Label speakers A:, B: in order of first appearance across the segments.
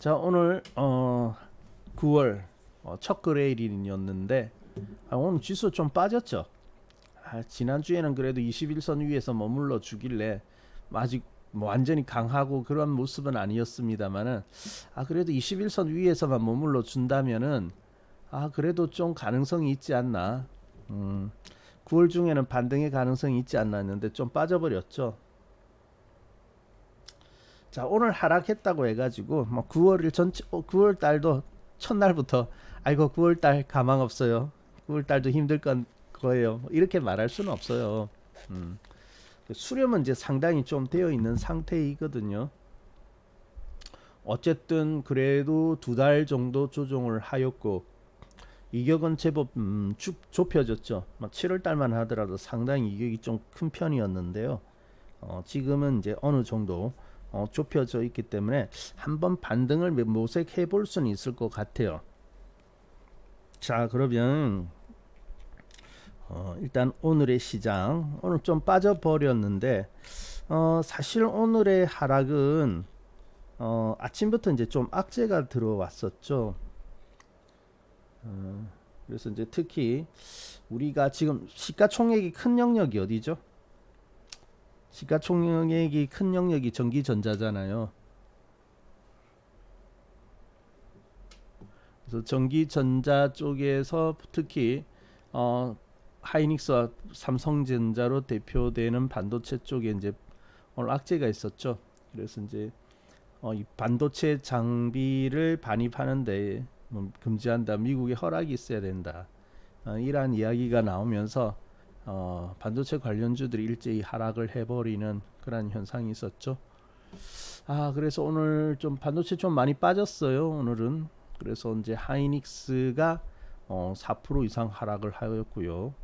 A: 자, 오늘 9월 첫 거래일이었는데 오늘 지수 좀 빠졌죠. 지난주에는 그래도 21선 위에서 머물러 주길래 아직 뭐 완전히 강하고 그런 모습은 아니었습니다만은 그래도 21선 위에서만 머물러 준다면은 그래도 좀 가능성이 있지 않나. 9월 중에는 반등의 가능성이 있지 않나 했는데 좀 빠져버렸죠. 자, 오늘 하락했다고 해가지고 뭐 9월일 전체 9월 달도 첫날부터 아이고 9월 달 가망 없어요. 9월 달도 힘들 건 거예요. 뭐 이렇게 말할 수는 없어요. 음. 수렴은 이제 상당히 좀 되어 있는 상태이거든요. 어쨌든 그래도 2달 정도 조정을 하였고 이격은 제법 좁혀졌죠. 막 7월 달만 하더라도 상당히 이격이 좀 큰 편이었는데요. 지금은 이제 어느 정도 좁혀져 있기 때문에 한번 반등을 모색해 볼 수는 있을 것 같아요. 자, 그러면 일단 오늘의 시장 오늘 좀 빠져버렸는데 사실 오늘의 하락은 아침부터 이제 좀 악재가 들어왔었죠. 그래서 이제 특히 우리가 지금 시가총액이 큰 영역이 어디죠? 시가총액이 큰 영역이 전기전자잖아요. 그래서 전기전자 쪽에서 특히 하이닉스와 삼성전자로 대표되는 반도체 쪽에 이제 오늘 악재가 있었죠. 그래서 이제 이 반도체 장비를 반입하는데 뭐 금지한다. 미국의 허락이 있어야 된다. 이러한 이야기가 나오면서 반도체 관련주들이 일제히 하락을 해버리는 그런 현상이 있었죠. 그래서 오늘 좀 반도체 좀 많이 빠졌어요. 오늘은 그래서 이제 하이닉스가 4% 이상 하락을 하였고요.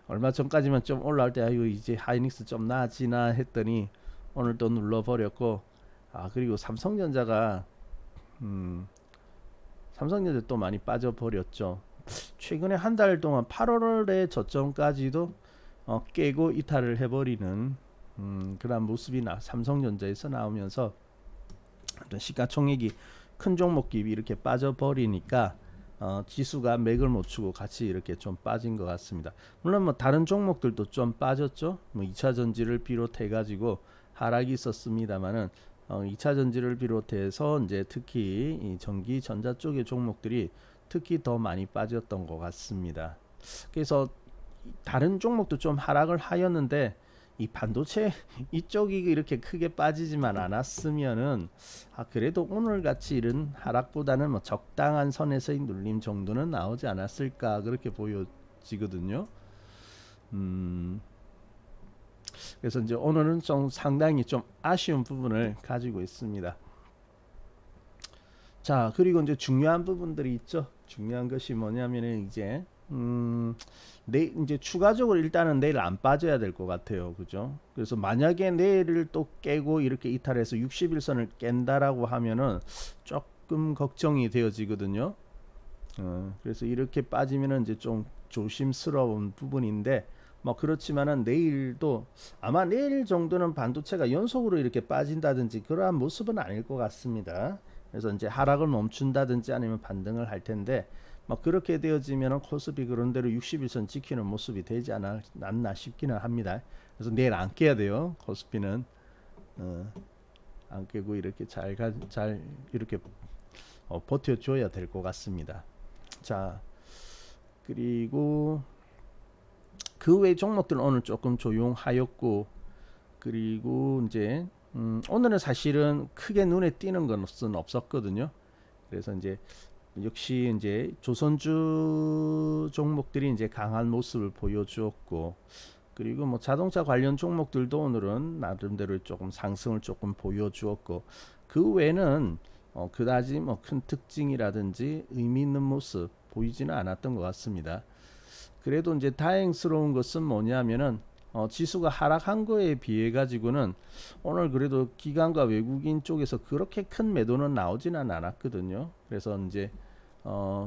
A: 얼마 전까지만 좀 올라올 때 이제 하이닉스 좀 나아지나 했더니 오늘 또 눌러버렸고 그리고 삼성전자가 삼성전자 또 많이 빠져버렸죠. 최근에 한 달 동안 8월의 저점까지도 깨고 이탈을 해버리는 그런 모습이 삼성전자에서 나오면서 시가총액이 큰 종목이 이렇게 빠져버리니까 지수가 맥을 못 추고 같이 이렇게 좀 빠진 것 같습니다. 물론 뭐 다른 종목들도 좀 빠졌죠. 뭐 2차 전지를 비롯해 가지고 하락이 있었습니다만은 2차 전지를 비롯해서 이제 특히 이 전기 전자 쪽의 종목들이 특히 더 많이 빠졌던 것 같습니다. 그래서 다른 종목도 좀 하락을 하였는데 이 반도체 이쪽이 이렇게 크게 빠지지만 않았으면은 그래도 오늘 같이 이런 하락보다는 뭐 적당한 선에서의 눌림 정도는 나오지 않았을까 그렇게 보여지거든요. 그래서 이제 오늘은 좀 상당히 좀 아쉬운 부분을 가지고 있습니다. 자, 그리고 이제 중요한 부분들이 있죠. 중요한 것이 뭐냐면은 이제 이제 추가적으로 일단은 내일 안 빠져야 될 것 같아요. 그죠? 그래서 만약에 내일을 또 깨고 이렇게 이탈해서 60일선을 깬다라고 하면은 조금 걱정이 되어지거든요. 그래서 이렇게 빠지면은 이제 좀 조심스러운 부분인데 뭐 그렇지만은 내일도 아마 내일 정도는 반도체가 연속으로 이렇게 빠진다든지 그러한 모습은 아닐 것 같습니다. 그래서 이제 하락을 멈춘다든지 아니면 반등을 할 텐데 뭐 그렇게 되어지면 코스피 그런대로 60일선 지키는 모습이 되지 않나 싶기는 합니다. 그래서 내일 안 깨야 돼요. 코스피는 안 깨고 이렇게 잘 이렇게 버텨줘야 될 것 같습니다. 자, 그리고 그 외 종목들은 오늘 조금 조용하였고 그리고 이제 오늘은 사실은 크게 눈에 띄는 것은 없었거든요. 그래서 이제 역시 이제 조선주 종목들이 이제 강한 모습을 보여주었고 그리고 뭐 자동차 관련 종목들도 오늘은 나름대로 조금 상승을 조금 보여주었고 그 외에는 그다지 뭐 큰 특징이라든지 의미 있는 모습 보이지는 않았던 것 같습니다. 그래도 이제 다행스러운 것은 뭐냐면은 지수가 하락한 거에 비해 가지고는 오늘 그래도 기관과 외국인 쪽에서 그렇게 큰 매도는 나오지는 않았거든요. 그래서 이제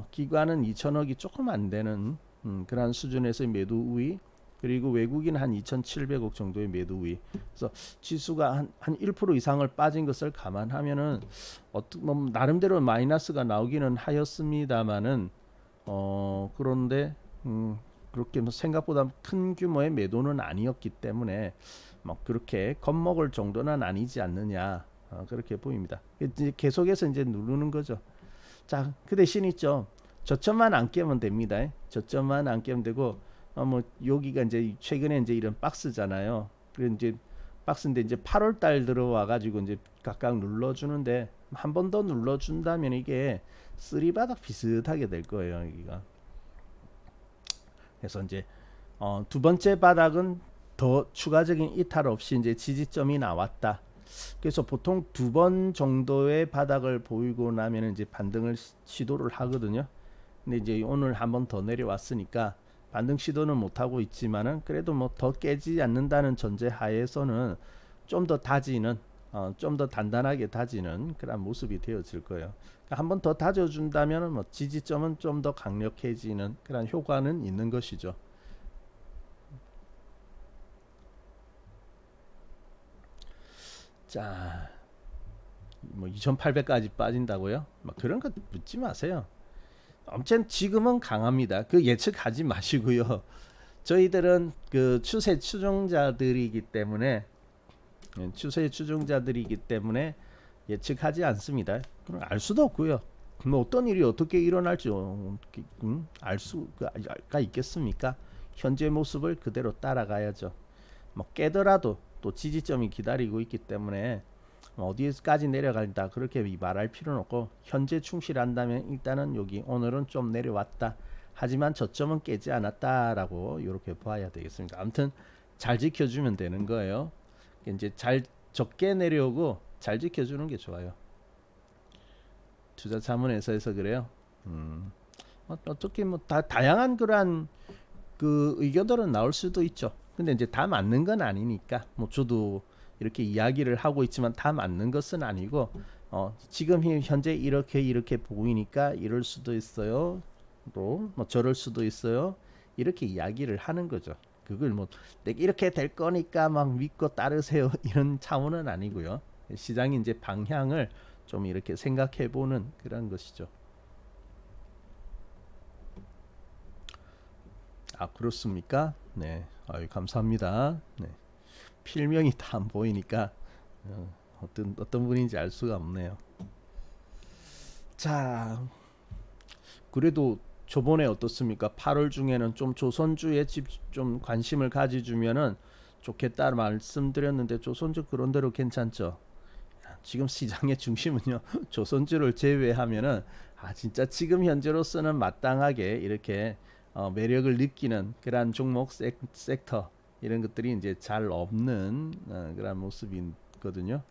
A: 기관은 2천억이 조금 안 되는 그런 수준에서의 매도 우위 그리고 외국인 한 2,700억 정도의 매도 우위. 그래서 지수가 한 1% 이상을 빠진 것을 감안하면은 뭐 나름대로 마이너스가 나오기는 하였습니다만은 그런데 그렇게 뭐 생각보다 큰 규모의 매도는 아니었기 때문에 뭐 그렇게 겁먹을 정도는 아니지 않느냐, 그렇게 보입니다. 이제 계속해서 이제 누르는 거죠. 자, 그 대신 있죠. 저점만 안 깨면 됩니다. 저점만 안 깨면 되고, 뭐 여기가 이제 최근에 이제 이런 박스잖아요. 그래 이제 박스인데 이제 8월 달 들어와 가지고 이제 각각 눌러주는데 한 번 더 눌러준다면 이게 쓰리바닥 비슷하게 될 거예요. 여기가. 그래서 이제 두 번째 바닥은 더 추가적인 이탈 없이 이제 지지점이 나왔다. 그래서 보통 두 번 정도의 바닥을 보이고 나면 이제 반등을 시도를 하거든요. 근데 이제 오늘 한 번 더 내려왔으니까 반등 시도는 못 하고 있지만은 그래도 뭐 더 깨지 않는다는 전제 하에서는 좀 더 다지는, 좀 더 단단하게 다지는 그런 모습이 되어질 거예요. 그러니까 한 번 더 다져준다면은 뭐 지지점은 좀 더 강력해지는 그런 효과는 있는 것이죠. 자, 뭐 2,800까지 빠진다고요? 막 그런 거 묻지 마세요. 아무튼 지금은 강합니다. 그 예측하지 마시고요. 저희들은 그 추세 추종자들이기 때문에, 추세 추종자들이기 때문에 예측하지 않습니다. 그럼 알 수도 없고요. 뭐 어떤 일이 어떻게 일어날지 알 수가 있겠습니까? 현재 모습을 그대로 따라가야죠. 뭐 깨더라도 또 지지점이 기다리고 있기 때문에 어디까지 내려간다 그렇게 말할 필요는 없고, 현재 충실한다면 일단은 여기 오늘은 좀 내려왔다. 하지만 저점은 깨지 않았다라고 이렇게 봐야 되겠습니다. 아무튼 잘 지켜주면 되는 거예요. 이제 잘 적게 내려오고 잘 지켜주는 게 좋아요. 투자 자문회사에서 그래요. 어떻게 뭐 다양한 그러한 그 의견들은 나올 수도 있죠. 근데 이제 다 맞는 건 아니니까 뭐 저도 이렇게 이야기를 하고 있지만 다 맞는 것은 아니고, 지금 현재 이렇게 보이니까 이럴 수도 있어요. 또 뭐 저럴 수도 있어요. 이렇게 이야기를 하는 거죠. 그걸 뭐 내가 이렇게 될 거니까 막 믿고 따르세요 이런 차원은 아니고요. 시장이 이제 방향을 좀 이렇게 생각해 보는 그런 것이죠. 아, 그렇습니까? 네. 아유, 감사합니다. 네. 필명이 다 안 보이니까 어떤 분인지 알 수가 없네요. 자, 그래도 저번에 어떻습니까? 8월 중에는 좀 조선주에 좀 관심을 가져주면은 좋겠다 말씀드렸는데 조선주 그런대로 괜찮죠? 지금 시장의 중심은요 조선주를 제외하면은 진짜 지금 현재로서는 마땅하게 이렇게 매력을 느끼는 그러한 종목 섹터 이런 것들이 이제 잘 없는 그런 모습이거든요.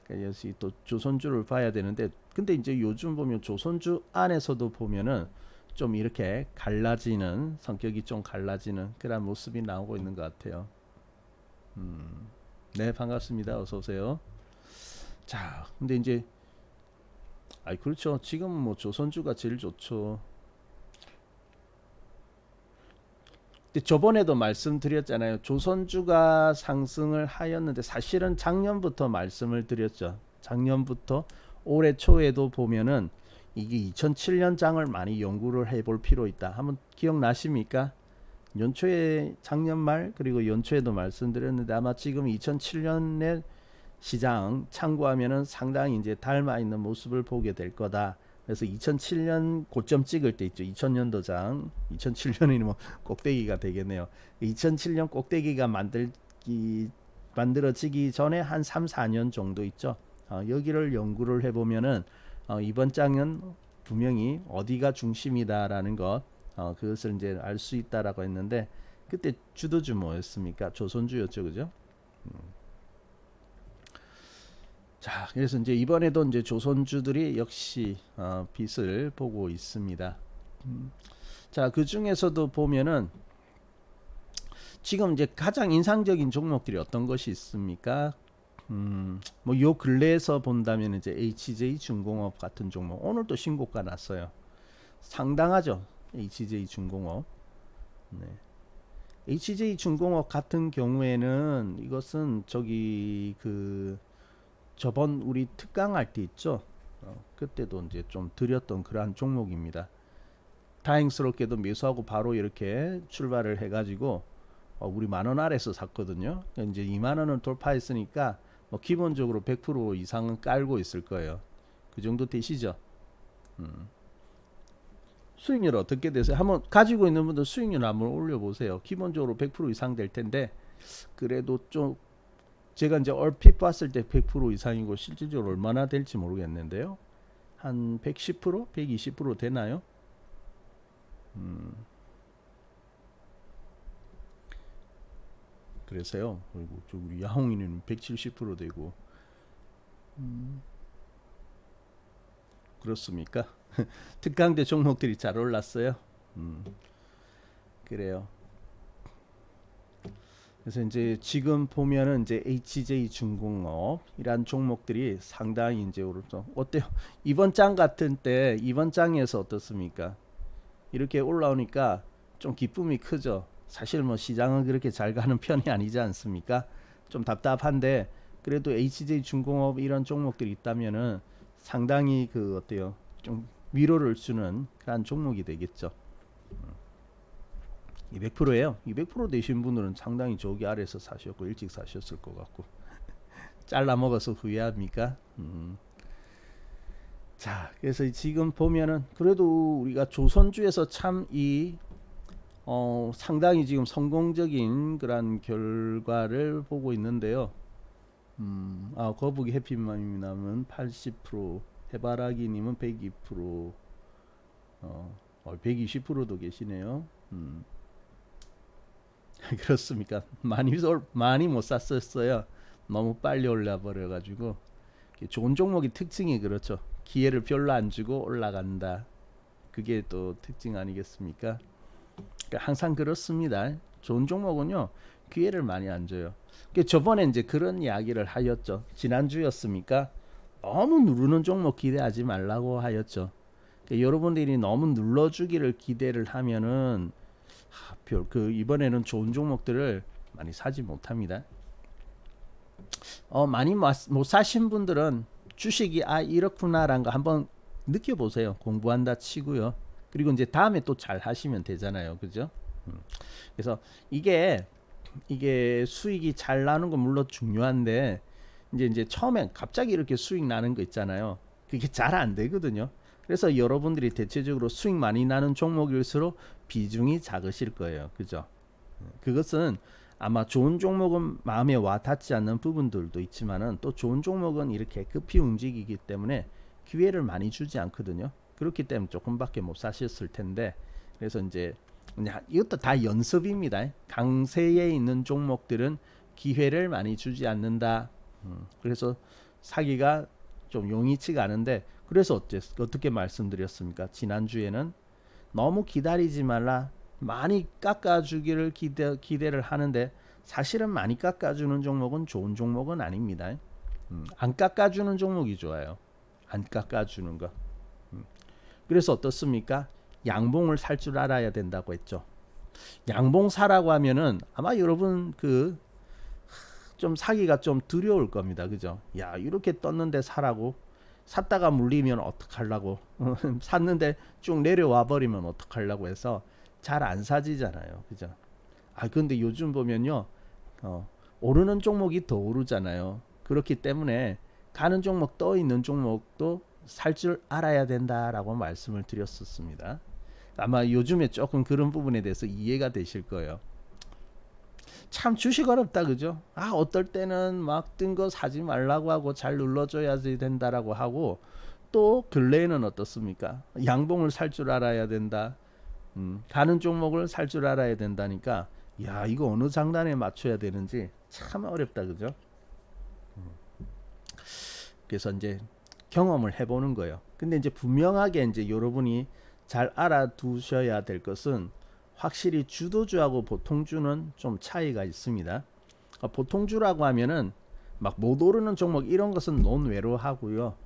A: 그러니까 역시 또 조선주를 봐야 되는데, 근데 이제 요즘 보면 조선주 안에서도 보면은 좀 이렇게 갈라지는 성격이 좀 갈라지는 그런 모습이 나오고 있는 것 같아요. 네, 반갑습니다. 어서 오세요. 자, 근데 이제 그렇죠. 지금 뭐 조선주가 제일 좋죠. 근데 저번에도 말씀드렸잖아요. 조선주가 상승을 하였는데 사실은 작년부터 말씀을 드렸죠. 작년부터 올해 초에도 보면은 이게 2007년 장을 많이 연구를 해볼 필요 있다. 한번 기억나십니까? 연초에 작년 말 그리고 연초에도 말씀드렸는데 아마 지금 2007년에 시장 참고하면은 상당히 이제 닮아 있는 모습을 보게 될 거다. 그래서 2007년 고점 찍을 때 있죠. 2000년도장 2007년이 뭐 꼭대기가 되겠네요. 2007년 꼭대기가 만들어지기 전에 한 3, 4년 정도 있죠. 여기를 연구를 해보면은 이번 장은 분명히 어디가 중심이다라는 것, 그것을 이제 알 수 있다라고 했는데, 그때 주도주 뭐였습니까? 조선주였죠, 그죠? 자, 그래서 이제 이번에도 이제 조선주들이 역시 빛을 보고 있습니다. 자, 그 중에서도 보면은 지금 이제 가장 인상적인 종목들이 어떤 것이 있습니까? 뭐 요 근래에서 본다면 이제 HJ 중공업 같은 종목 오늘도 신고가 났어요. 상당하죠. HJ 중공업. 네. HJ중공업 같은 경우에는 이것은 저기 그 저번 우리 특강할 때 있죠. 그때도 이제 좀 드렸던 그러한 종목입니다. 다행스럽게도 매수하고 바로 이렇게 출발을 해가지고 우리 만원 아래서 샀거든요. 이제 2만 원을 돌파했으니까 뭐 기본적으로 100% 이상은 깔고 있을 거예요. 그 정도 되시죠? 수익률 어떻게 되세요? 한번 가지고 있는 분들 수익률 한번 올려보세요. 기본적으로 100% 이상 될 텐데 그래도 좀 제가 이제 얼핏 봤을 때 100% 이상이고 실질적으로 얼마나 될지 모르겠는데요. 한 110%, 120% 되나요? 그래서요. 그리고 저 우리 야홍이는 170% 되고 그렇습니까? 특강대 종목들이 잘 올랐어요. 그래요. 그래서 이제 지금 보면은 이제 HJ중공업 이란 종목들이 상당히 이제 오르죠. 어때요? 이번 장 같은 때 이번 장에서 어떻습니까? 이렇게 올라오니까 좀 기쁨이 크죠. 사실 뭐 시장은 그렇게 잘 가는 편이 아니지 않습니까? 좀 답답한데 그래도 HJ중공업 이런 종목들이 있다면은 상당히 그 어때요? 좀 위로를 주는 그런 종목이 되겠죠. 200%예요. 200% 되신 분들은 상당히 저기 아래서 사셨고 일찍 사셨을 것 같고 잘라 먹어서 후회합니까? 자, 그래서 지금 보면은 그래도 우리가 조선주에서 참 이 상당히 지금 성공적인 그런 결과를 보고 있는데요. 거북이 해피맘님은 80%, 해바라기님은 102%, 120%도 계시네요. 그렇습니까? 많이 못 샀었어요. 너무 빨리 올라 버려 가지고 좋은 종목이 특징이 그렇죠. 기회를 별로 안 주고 올라간다. 그게 또 특징 아니겠습니까? 그러니까 항상 그렇습니다. 좋은 종목은요 기회를 많이 안 줘요. 저번에 이제 그런 이야기를 하였죠. 지난주였습니까? 너무 누르는 종목 기대하지 말라고 하였죠. 여러분들이 너무 눌러주기를 기대를 하면은 이번에는 좋은 종목들을 많이 사지 못합니다. 많이 못 사신 분들은 주식이 이렇구나라는 거 한번 느껴보세요. 공부한다 치고요. 그리고 이제 다음에 또 잘 하시면 되잖아요. 그죠? 그래서 이게 수익이 잘 나는 건 물론 중요한데 이제 처음엔 갑자기 이렇게 수익 나는 거 있잖아요. 그게 잘 안 되거든요. 그래서 여러분들이 대체적으로 수익 많이 나는 종목일수록 비중이 작으실 거예요. 그죠? 그것은 아마 좋은 종목은 마음에 와 닿지 않는 부분들도 있지만은 또 좋은 종목은 이렇게 급히 움직이기 때문에 기회를 많이 주지 않거든요. 그렇기 때문에 조금밖에 못 사셨을 텐데 그래서 이제 이것도 다 연습입니다. 강세에 있는 종목들은 기회를 많이 주지 않는다. 그래서 사기가 좀 용이치가 않은데 그래서 어떻게 말씀드렸습니까? 지난주에는 너무 기다리지 말라. 많이 깎아주기를 기대를 하는데 사실은 많이 깎아주는 종목은 좋은 종목은 아닙니다. 안 깎아주는 종목이 좋아요. 안 깎아주는 거. 그래서 어떻습니까? 양봉을 살 줄 알아야 된다고 했죠. 양봉 사라고 하면은 아마 여러분 좀 사기가 좀 두려울 겁니다. 그죠? 야, 이렇게 떴는데 사라고 샀다가 물리면 어떡하려고 샀는데 쭉 내려와 버리면 어떡하려고 해서 잘 안 사지잖아요. 그죠? 근데 요즘 보면요. 오르는 종목이 더 오르잖아요. 그렇기 때문에 가는 종목 떠 있는 종목도 살 줄 알아야 된다라고 말씀을 드렸었습니다. 아마 요즘에 조금 그런 부분에 대해서 이해가 되실 거예요. 참 주식 어렵다 그죠? 어떨 때는 막 뜬 거 사지 말라고 하고 잘 눌러줘야지 된다라고 하고 또 근래에는 어떻습니까? 양봉을 살 줄 알아야 된다. 가는 종목을 살 줄 알아야 된다니까 야 이거 어느 장단에 맞춰야 되는지 참 어렵다 그죠? 그래서 이제 경험을 해보는 거예요. 근데 이제 분명하게 이제 여러분이 잘 알아두셔야 될 것은 확실히 주도주하고 보통주는 좀 차이가 있습니다. 보통주라고 하면은 막 못 오르는 종목 이런 것은 논외로 하고요.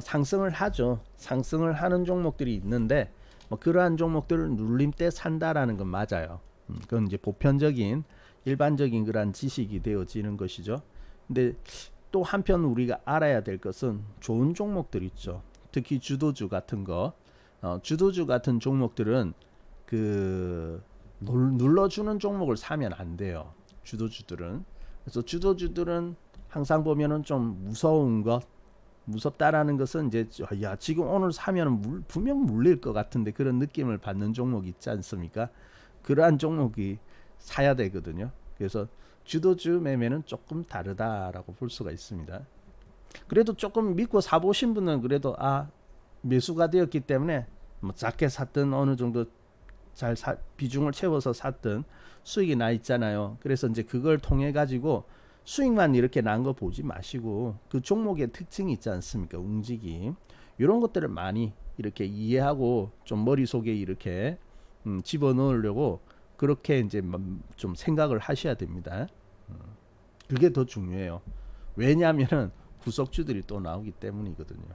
A: 상승을 하죠. 상승을 하는 종목들이 있는데 그러한 종목들을 눌림 때 산다라는 건 맞아요. 그건 이제 보편적인 일반적인 그런 지식이 되어지는 것이죠. 근데 또 한편 우리가 알아야 될 것은 좋은 종목들 있죠. 특히 주도주 같은 거, 주도주 같은 종목들은 그 눌러주는 종목을 사면 안 돼요. 주도주들은. 그래서 주도주들은 항상 보면은 좀 무서운 것, 무섭다라는 것은 이제 야 지금 오늘 사면 분명 물릴 것 같은데 그런 느낌을 받는 종목 있지 않습니까? 그러한 종목이 사야 되거든요. 그래서 주도주 매매는 조금 다르다라고 볼 수가 있습니다. 그래도 조금 믿고 사보신 분은 그래도 매수가 되었기 때문에 뭐 작게 샀든 어느 정도 비중을 채워서 샀든 수익이 나 있잖아요. 그래서 이제 그걸 통해 가지고 수익만 이렇게 난 거 보지 마시고 그 종목의 특징이 있지 않습니까? 움직임 이런 것들을 많이 이렇게 이해하고 좀 머릿속에 이렇게 집어넣으려고 그렇게 이제 좀 생각을 하셔야 됩니다. 그게 더 중요해요. 왜냐하면은 후속주들이 또 나오기 때문이거든요.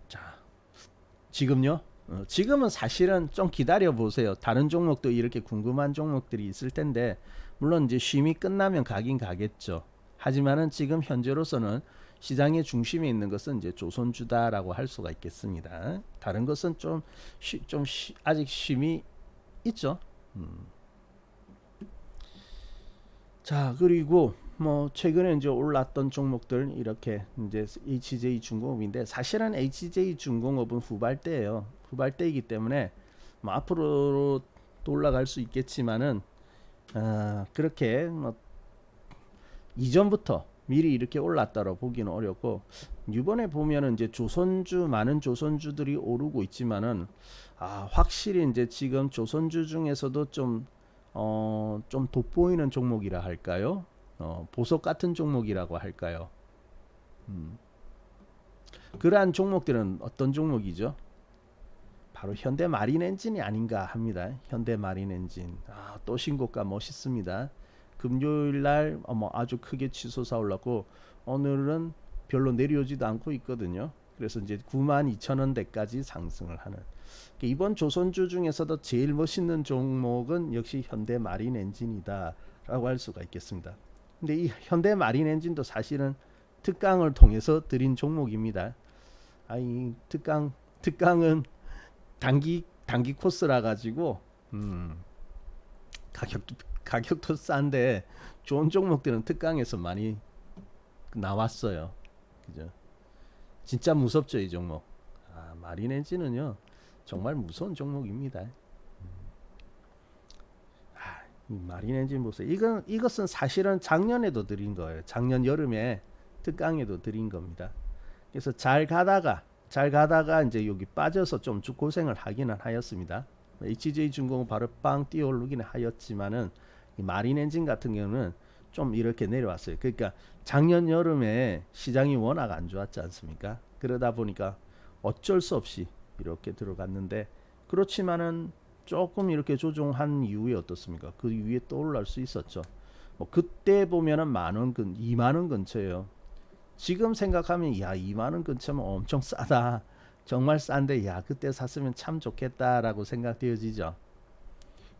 A: 자, 지금요? 지금은 사실은 좀 기다려 보세요. 다른 종목도 이렇게 궁금한 종목들이 있을 텐데 물론 이제 쉼이 끝나면 가긴 가겠죠. 하지만은 지금 현재로서는 시장의 중심에 있는 것은 이제 조선주다라고 할 수가 있겠습니다. 다른 것은 아직 쉼이 있죠. 자, 그리고 뭐 최근에 이제 올랐던 종목들 이렇게 이제 HJ중공업인데 사실은 HJ중공업은 후발대예요. 후발대이기 때문에 뭐 앞으로 또 올라갈 수 있겠지만은 그렇게 뭐 이전부터 미리 이렇게 올랐다고 보기는 어렵고 이번에 보면은 이제 많은 조선주들이 오르고 있지만은 확실히 이제 지금 조선주 중에서도 좀 돋보이는 종목이라 할까요? 보석 같은 종목이라고 할까요? 그러한 종목들은 어떤 종목이죠? 바로 현대 마린 엔진이 아닌가 합니다. 현대 마린 엔진. 또 신고가 멋있습니다. 금요일 날 아주 크게 치솟아 올랐고 오늘은 별로 내려오지도 않고 있거든요. 그래서 이제 92,000원대까지 상승을 하는. 이번 조선주 중에서도 제일 멋있는 종목은 역시 현대 마린 엔진이다라고 할 수가 있겠습니다. 근데 이 현대 마린 엔진도 사실은 특강을 통해서 드린 종목입니다. 이 특강은 단기 코스라 가지고 가격도 싼데 좋은 종목들은 특강에서 많이 나왔어요. 그죠? 진짜 무섭죠, 이 종목. 마린 엔진은요 정말 무서운 종목입니다. 이 마린 엔진 보세요. 이것은 사실은 작년에도 드린 거예요. 작년 여름에 특강에도 드린 겁니다. 그래서 잘 가다가 이제 여기 빠져서 좀 고생을 하기는 하였습니다. HJ중공업 바로 빵 뛰어오르기는 하였지만은 이 마린 엔진 같은 경우는 좀 이렇게 내려왔어요. 그러니까 작년 여름에 시장이 워낙 안 좋았지 않습니까? 그러다 보니까 어쩔 수 없이 이렇게 들어갔는데 그렇지만은 조금 이렇게 조정한 이후에 어떻습니까? 그 위에 또 올라올 수 있었죠. 뭐 그때 보면은 2만 원 근처예요. 지금 생각하면 2만 원 근처면 엄청 싸다. 정말 싼데 그때 샀으면 참 좋겠다라고 생각되어지죠.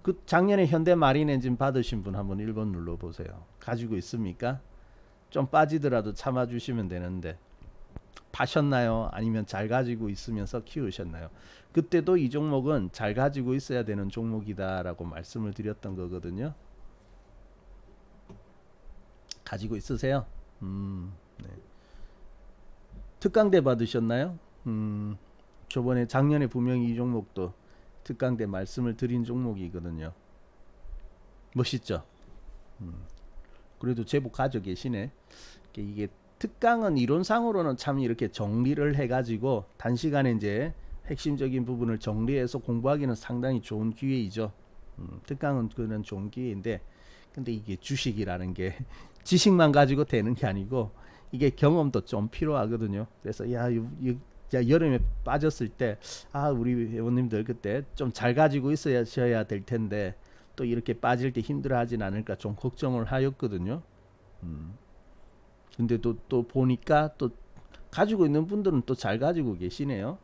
A: 그 작년에 현대 마린 엔진 받으신 분 한번 1번 눌러 보세요. 가지고 있습니까? 좀 빠지더라도 참아 주시면 되는데 파셨나요? 아니면 잘 가지고 있으면서 키우셨나요? 그때도 이 종목은 잘 가지고 있어야 되는 종목이다라고 말씀을 드렸던 거거든요. 가지고 있으세요? 네. 특강대 받으셨나요? 저번에 작년에 분명히 이 종목도 특강대 말씀을 드린 종목이거든요. 멋있죠? 그래도 제법 가져 계시네. 이게 특강은 이론상으로는 참 이렇게 정리를 해가지고 단시간에 이제 핵심적인 부분을 정리해서 공부하기는 상당히 좋은 기회이죠. 특강은 그런 좋은 기회인데 근데 이게 주식이라는 게 지식만 가지고 되는 게 아니고 이게 경험도 좀 필요하거든요. 그래서 여름에 빠졌을 때 우리 회원님들 그때 좀 잘 가지고 있어야 될 텐데 또 이렇게 빠질 때 힘들어하진 않을까 좀 걱정을 하였거든요. 근데 또 보니까 또 가지고 있는 분들은 또 잘 가지고 계시네요.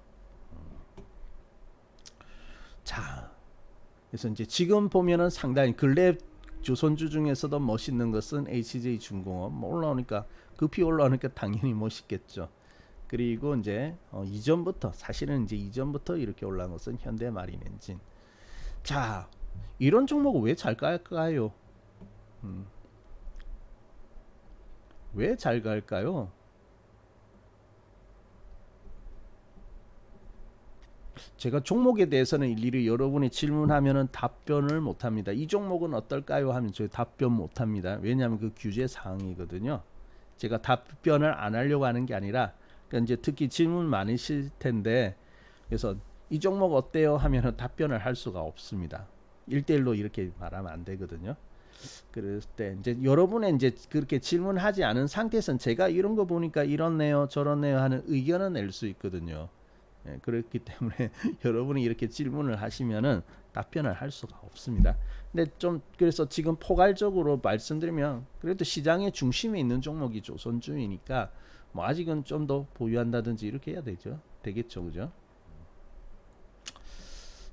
A: 자, 그래서 이제 지금 보면은 상당히 근래 조선주 중에서도 멋있는 것은 HJ중공업 뭐 올라오니까 급히 올라오니까 당연히 멋있겠죠. 그리고 이제 이전부터 사실은 이제 이전부터 이렇게 올라온 것은 현대마린엔진. 자, 이런 종목은 왜 잘 갈까요? 왜 잘 갈까요? 제가 종목에 대해서는 일일이 여러분이 질문하면은 답변을 못 합니다. 이 종목은 어떨까요? 하면 저 답변 못 합니다. 왜냐하면 그 규제 사항이거든요. 제가 답변을 안 하려고 하는 게 아니라 그러니까 이제 특히 질문 많으실 텐데 그래서 이 종목 어때요? 하면은 답변을 할 수가 없습니다. 1대1로 이렇게 말하면 안 되거든요. 그럴 때 이제 여러분의 이제 그렇게 질문하지 않은 상태에서는 제가 이런 거 보니까 이렇네요, 저렇네요 하는 의견은 낼 수 있거든요. 예, 그렇기 때문에 여러분이 이렇게 질문을 하시면은 답변을 할 수가 없습니다. 근데 좀 그래서 지금 포괄적으로 말씀드리면 그래도 시장의 중심에 있는 종목이 조선주이니까 뭐 아직은 좀 더 보유한다든지 이렇게 해야 되겠죠, 그죠?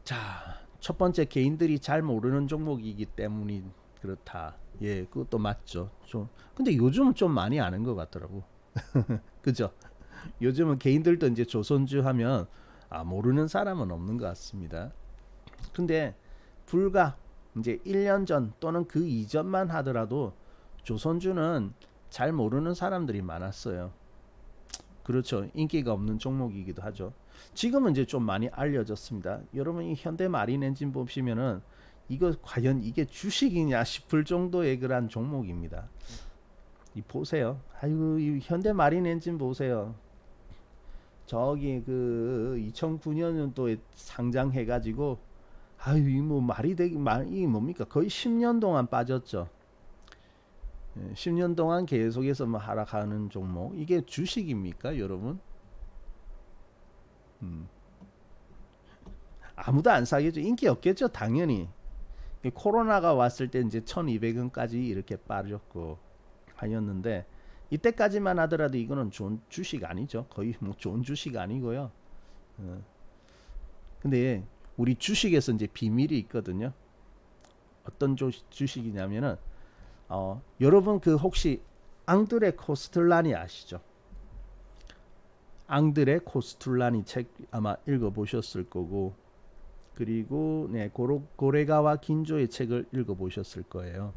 A: 자, 첫 번째 개인들이 잘 모르는 종목이기 때문이 그렇다. 예, 그것도 맞죠. 좀 근데 요즘은 좀 많이 아는 것 같더라고. 그죠? 요즘은 개인들도 이제 조선주 하면 모르는 사람은 없는 것 같습니다. 근데 불과 이제 1년 전 또는 그 이전만 하더라도 조선주는 잘 모르는 사람들이 많았어요. 그렇죠. 인기가 없는 종목이기도 하죠. 지금은 이제 좀 많이 알려졌습니다. 여러분 이 현대 마린 엔진 보시면은 이거 과연 이게 주식이냐 싶을 정도의 그런 종목입니다. 이 보세요. 아유, 이 현대 마린 엔진 보세요. 저기 그 2009년도에 상장해가지고 아유 이 뭐 말이 되기 이 뭡니까 거의 10년 동안 빠졌죠. 10년 동안 계속해서 뭐 하락하는 종목 이게 주식입니까 여러분? 아무도 안 사겠죠. 인기 없겠죠 당연히. 코로나가 왔을 때 이제 1200원까지 이렇게 빠졌고 하였는데 이때까지만 하더라도 이거는 좋은 주식 아니죠. 거의 뭐 좋은 주식 아니고요. 근데 우리 주식에서 이제 비밀이 있거든요. 어떤 주식이냐면은 여러분 그 혹시 앙드레 코스틀라니 아시죠? 앙드레 코스툴라니 책 아마 읽어보셨을 거고 그리고 네 고레가와 긴조의 책을 읽어보셨을 거예요.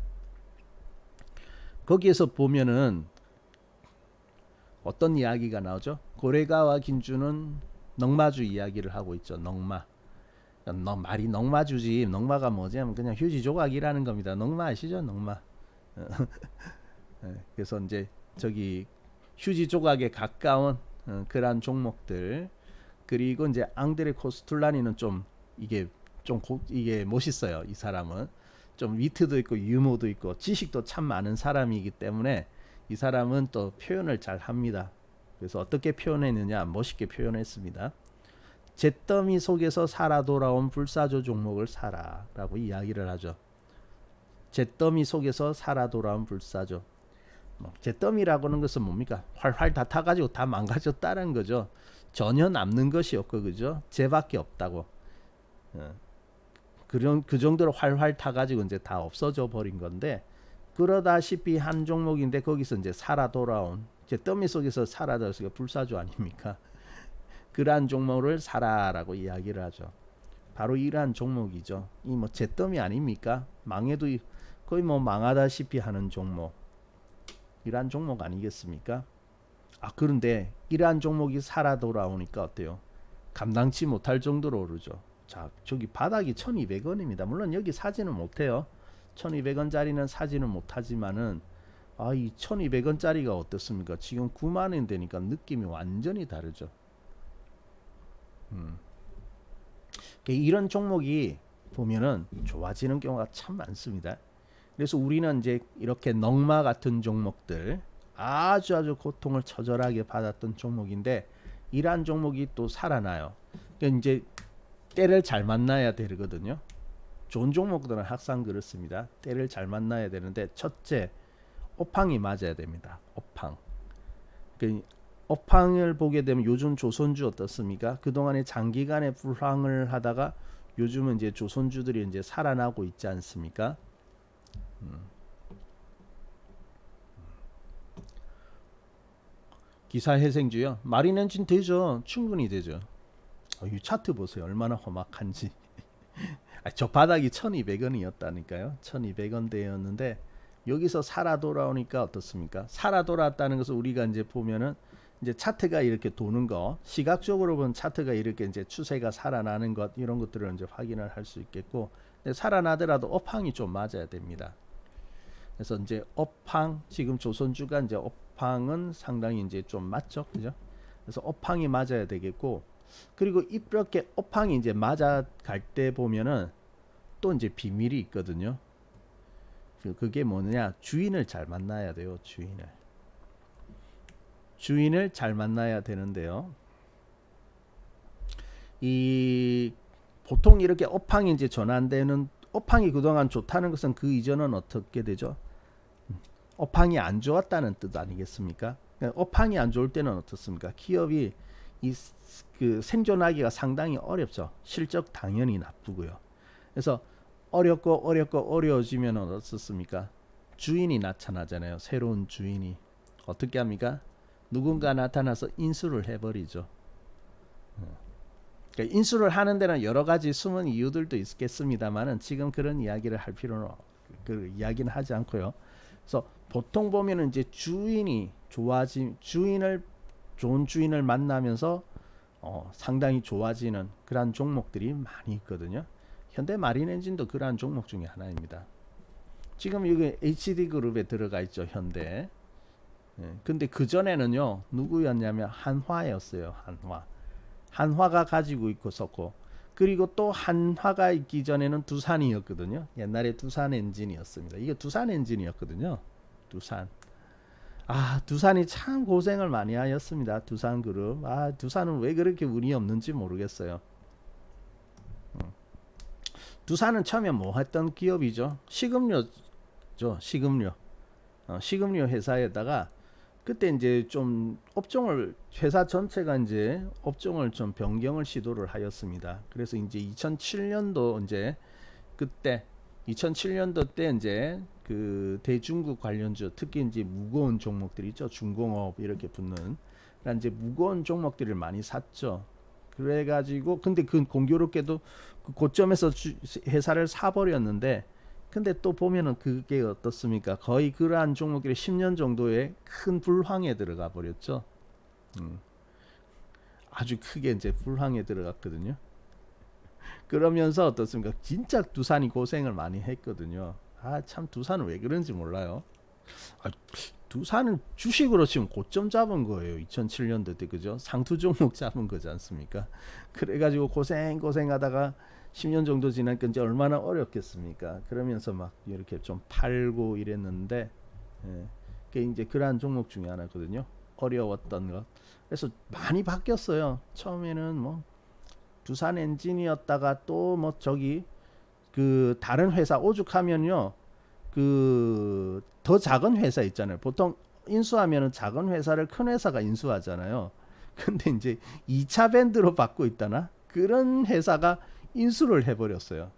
A: 거기에서 보면은 어떤 이야기가 나오죠? 고레가와 긴주는 넉마주 이야기를 하고 있죠. 넉마. 말이 넉마주지. 넉마가 뭐지 하면 그냥 휴지 조각이라는 겁니다. 넉마 아시죠? 넉마. 그래서 이제 저기 휴지 조각에 가까운 그러한 종목들 그리고 이제 앙드레 코스툴라니는 좀 이게 이게 멋있어요. 이 사람은 좀 위트도 있고 유머도 있고 지식도 참 많은 사람이기 때문에 이 사람은 또 표현을 잘 합니다. 그래서 어떻게 표현했느냐 멋있게 표현했습니다. 잿더미 속에서 살아 돌아온 불사조 종목을 사라라고 이야기를 하죠. 잿더미 속에서 살아 돌아온 불사조. 잿더미라고 하는 것은 뭡니까? 활활 다 타가지고 다 망가졌다는 거죠. 전혀 남는 것이 없고 그죠? 쟤밖에 없다고. 그런 그 정도로 활활 타가지고 이제 다 없어져 버린 건데 그러다시피 한 종목인데 거기서 이제 살아 돌아온 잿더미 속에서 살아 돌아서 불사조 아닙니까? 그러한 종목을 사라라고 이야기를 하죠. 바로 이러한 종목이죠. 이 뭐 잿더미 아닙니까? 망해도 거의 뭐 망하다시피 하는 종목. 이러한 종목 아니겠습니까? 그런데 이러한 종목이 살아 돌아오니까 어때요? 감당치 못할 정도로 오르죠. 자, 저기 바닥이 1200원입니다. 물론 여기 사지는 못해요. 1200원짜리는 사지는 못하지만은 이 1200원짜리가 어떻습니까? 지금 9만원 되니까 느낌이 완전히 다르죠. 이런 종목이 보면은 좋아지는 경우가 참 많습니다. 그래서 우리는 이제 이렇게 넉마 같은 종목들 아주 고통을 처절하게 받았던 종목인데 이러한 종목이 또 살아나요. 그러니까 이제 때를 잘 만나야 되거든요. 좋은 종목들은 항상 그렇습니다. 때를 잘 만나야 되는데 첫째 업황이 맞아야 됩니다. 업황. 그러니까 업황을 보게 되면 요즘 조선주 어떻습니까? 그동안에 장기간의 불황을 하다가 요즘은 이제 조선주들이 이제 살아나고 있지 않습니까? 기사회생주요. 마린엔진 되죠. 충분히 되죠. 이 차트 보세요. 얼마나 험악한지. 저 바닥이 1200원이었다니까요. 1200원대였는데 여기서 살아 돌아오니까 어떻습니까? 살아 돌아왔다는 것을 우리가 이제 보면은 이제 차트가 이렇게 도는 거, 시각적으로 본 차트가 이렇게 이제 추세가 살아나는 것 이런 것들을 이제 확인을 할 수 있겠고, 근데 살아나더라도 업황이 좀 맞아야 됩니다. 그래서 이제 업황 지금 조선주가 이제 업황은 상당히 이제 좀 맞죠, 그죠? 그래서 업황이 맞아야 되겠고, 그리고 이렇게 업황이 이제 맞아 갈 때 보면은 또 이제 비밀이 있거든요. 그게 뭐냐? 주인을 잘 만나야 돼요. 주인을 잘 만나야 되는데요. 이 보통 이렇게 업황이 이제 전환되는, 업황이 그동안 좋다는 것은 그 이전은 어떻게 되죠? 업황이 안 좋았다는 뜻 아니겠습니까? 업황이 안 좋을 때는 어떻습니까? 기업이 이 그 생존하기가 상당히 어렵죠. 실적 당연히 나쁘고요. 그래서 어렵고 어려워지면 어떻습니까? 주인이 나타나잖아요. 새로운 주인이 어떻게 합니까? 누군가 나타나서 인수를 해버리죠. 그러니까 인수를 하는 데는 여러 가지 숨은 이유들도 있겠습니다만은 지금 그런 이야기를 할 필요는 그 이야기는 하지 않고요. 그래서 보통 보면은 이제 주인이 주인을 좋은 주인을 만나면서 상당히 좋아지는 그러한 종목들이 많이 있거든요. 현대 마린 엔진도 그러한 종목 중에 하나입니다. 지금 여기 HD 그룹에 들어가 있죠, 현대. 근데 그 전에는요 누구였냐면 한화였어요. 한화가 가지고 있었고, 그리고 또 한화가 있기 전에는 두산이었거든요. 옛날에 두산 엔진이었습니다. 이게 두산 엔진이었거든요. 두산이 참 고생을 많이 하였습니다. 두산그룹. 두산은 왜 그렇게 운이 없는지 모르겠어요. 두산은 처음에 뭐 했던 기업이죠? 식음료죠. 식음료 회사에다가 그때 이제 좀 업종을, 회사 전체가 이제 업종을 좀 변경을 시도를 하였습니다. 그래서 이제 2007년도 이제 그때 2007년도 때 이제 그 대중국 관련주, 특히 이제 무거운 종목들 있죠. 중공업 이렇게 붙는 그러니까 이제 무거운 종목들을 많이 샀죠. 그래가지고 근데 그 공교롭게도 그 고점에서 회사를 사버렸는데, 근데 또 보면은 그게 어떻습니까? 거의 그러한 종목들이 10년 정도의 큰 불황에 들어가 버렸죠. 아주 크게 이제 불황에 들어갔거든요. 그러면서 어떻습니까? 진짜 두산이 고생을 많이 했거든요. 참 두산은 왜 그런지 몰라요. 아, 두산은 주식으로 지금 고점 잡은 거예요. 2007년도 때, 그죠? 상투 종목 잡은 거지 않습니까? 그래가지고 고생하다가 10년 정도 지나니까 이제 얼마나 어렵겠습니까? 그러면서 막 이렇게 좀 팔고 이랬는데, 그게 이제 그러한 종목 중에 하나거든요. 어려웠던 것. 그래서 많이 바뀌었어요. 처음에는 뭐 두산 엔진이었다가 또 뭐 저기 그 다른 회사 오죽하면요, 그 더 작은 회사 있잖아요. 보통 인수하면은 작은 회사를 큰 회사가 인수하잖아요. 근데 이제 2차 밴드로 받고 있다나 그런 회사가 인수를 해버렸어요.